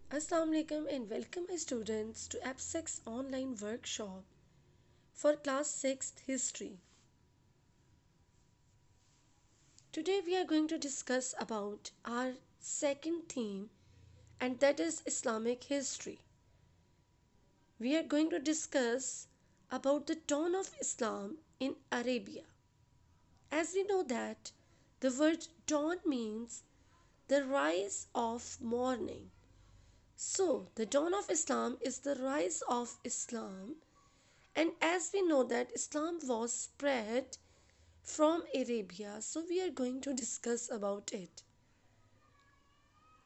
Assalamu alaikum and welcome my students to AppSec's online workshop for class 6th history. Today we are going to discuss about our second theme, and that is Islamic history. We are going to discuss about the dawn of Islam in Arabia. As we know that the word dawn means the rise of morning. So, the dawn of Islam is the rise of Islam, and as we know that Islam was spread from Arabia, so we are going to discuss about it.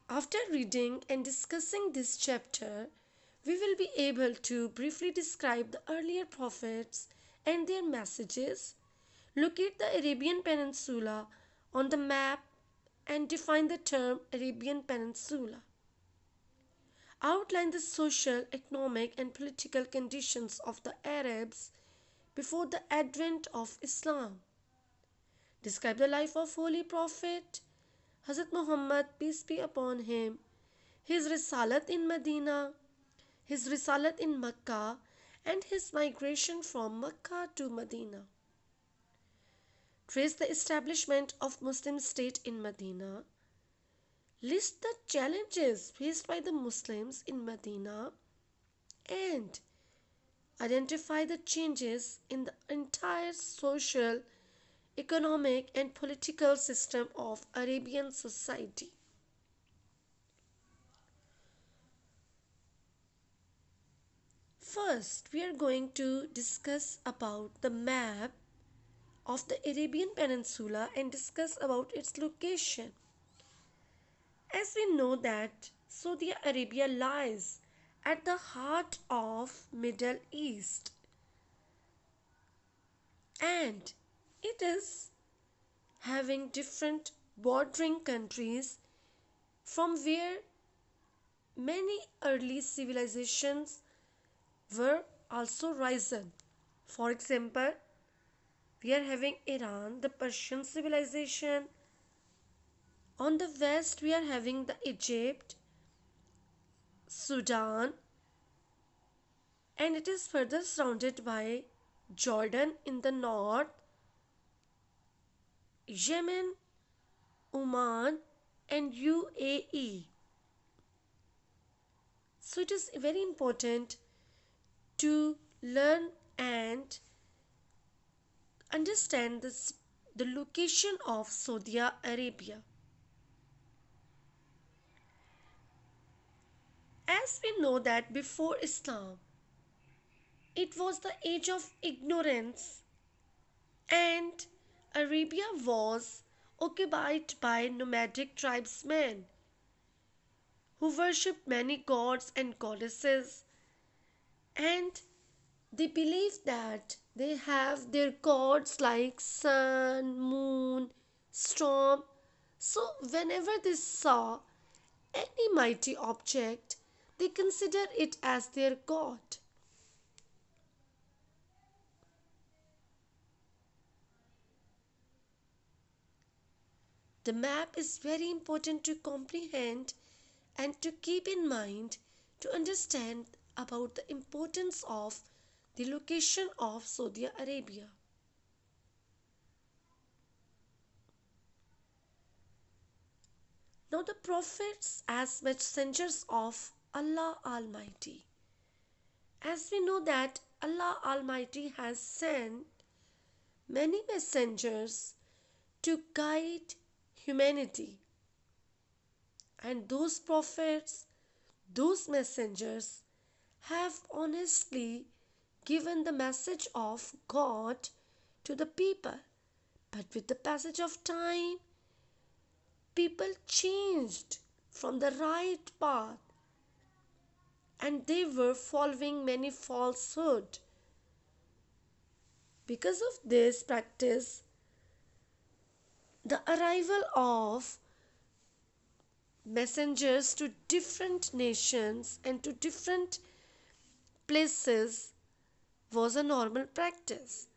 After reading and discussing this chapter, we will be able to briefly describe the earlier prophets and their messages, locate the Arabian Peninsula on the map, and define the term Arabian Peninsula. Outline the social, economic, and political conditions of the Arabs before the advent of Islam. Describe the life of Holy Prophet Hazrat Muhammad, peace be upon him, his Risalat in Medina, his Risalat in Mecca, and his migration from Mecca to Medina. Trace the establishment of Muslim state in Medina. List the challenges faced by the Muslims in Medina and identify the changes in the entire social, economic, and political system of Arabian society. First, we are going to discuss about the map of the Arabian Peninsula and discuss about its location. As we know that Saudi Arabia lies at the heart of Middle East, and it is having different bordering countries from where many early civilizations were also risen. For example, we are having Iran, the Persian civilization. On the west, we are having the Egypt, Sudan, and it is further surrounded by Jordan in the north, Yemen, Oman, and UAE. So it is very important to learn and understand the location of Saudi Arabia. As we know that before Islam, it was the age of ignorance, and Arabia was occupied by nomadic tribesmen who worshipped many gods and goddesses, and they believe that they have their gods like sun, moon, storm. So, whenever they saw any mighty object, they consider it as their god. The map is very important to comprehend and to keep in mind to understand about the importance of the location of Saudi Arabia. Now, the prophets as messengers of Allah Almighty. As we know that Allah Almighty has sent many messengers to guide humanity, and those prophets, those messengers have honestly given the message of God to the people. But with the passage of time, people changed from the right path and they were following many falsehood. Because of this practice, the arrival of messengers to different nations and to different places was a normal practice.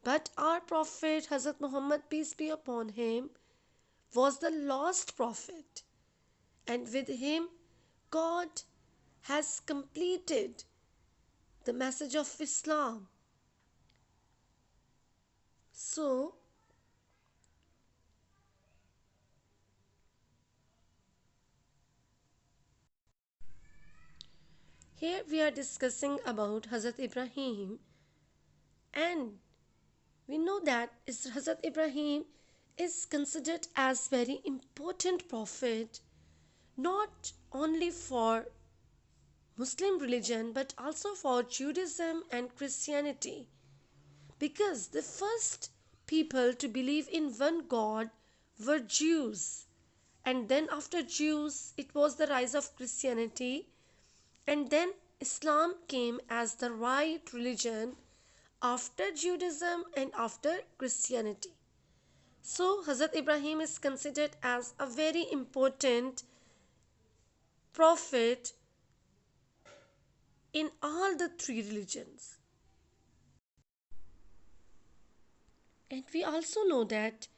But our Prophet Hazrat Muhammad, peace be upon him, was the last prophet, and with him God has completed the message of Islam. So, here we are discussing about Hazrat Ibrahim, and we know that Hazrat Ibrahim is considered as very important prophet, not only for Muslim religion but also for Judaism and Christianity, because the first people to believe in one God were Jews, and then after Jews it was the rise of Christianity, and then Islam came as the right religion after Judaism and after Christianity. So Hazrat Ibrahim is considered as a very important prophet in all the three religions. And we also know that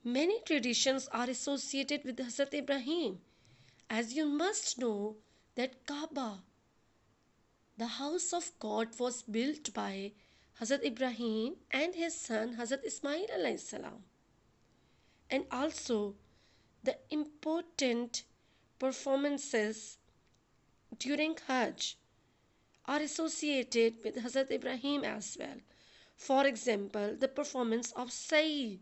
many traditions are associated with Hazrat Ibrahim. As you must know that Kaaba, the house of God, was built by Hazrat Ibrahim and his son Hazrat Ismail alayhi salam. And also the important performances during Hajj are associated with Hazrat Ibrahim as well. For example, the performance of Sa'i,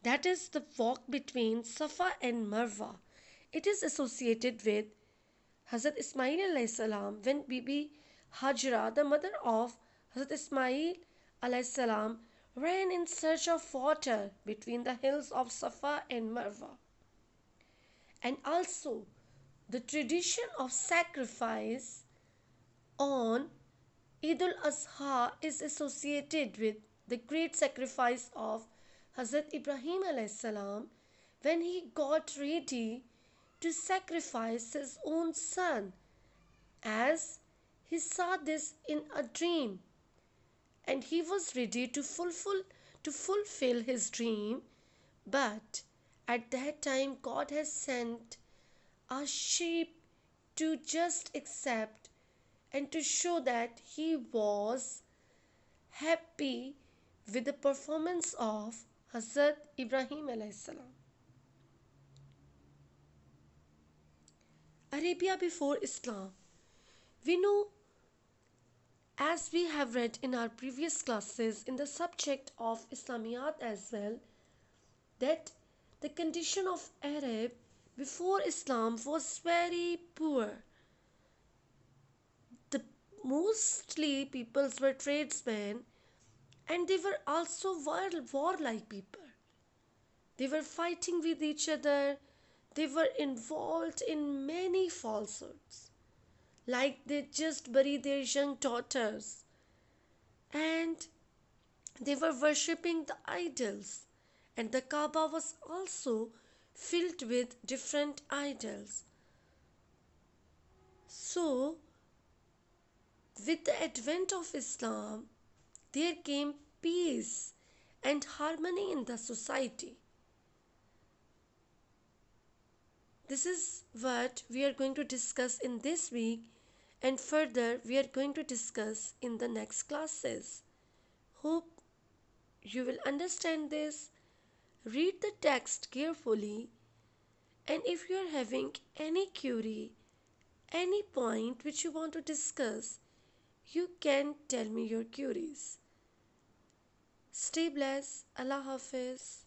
that is the walk between Safa and Marwa. It is associated with Hazrat Ismail alayhi salam when Bibi Hajra, the mother of Hazrat Ismail alayhi salam, ran in search of water between the hills of Safa and Marwa. And also the tradition of sacrifice on Eid al-Adha is associated with the great sacrifice of Hazrat Ibrahim alayhi salam when he got ready to sacrifice his own son, as he saw this in a dream, and he was ready to fulfill his dream. But at that time God has sent a sheep to just accept and to show that he was happy with the performance of Hazrat Ibrahim alayhi salam. Arabia before Islam. We know, as we have read in our previous classes in the subject of Islamiyat as well, that the condition of Arab before Islam was very poor. The mostly peoples were tradesmen, and they were also warlike people. They were fighting with each other. They were involved in many falsehoods, like they just bury their young daughters, and they were worshipping the idols, and the Kaaba was also filled with different idols. So, with the advent of Islam, there came peace and harmony in the society. This is what we are going to discuss in this week, and further we are going to discuss in the next classes. Hope you will understand this. Read the text carefully, and if you are having any query, any point which you want to discuss, you can tell me your queries. Stay blessed. Allah Hafiz.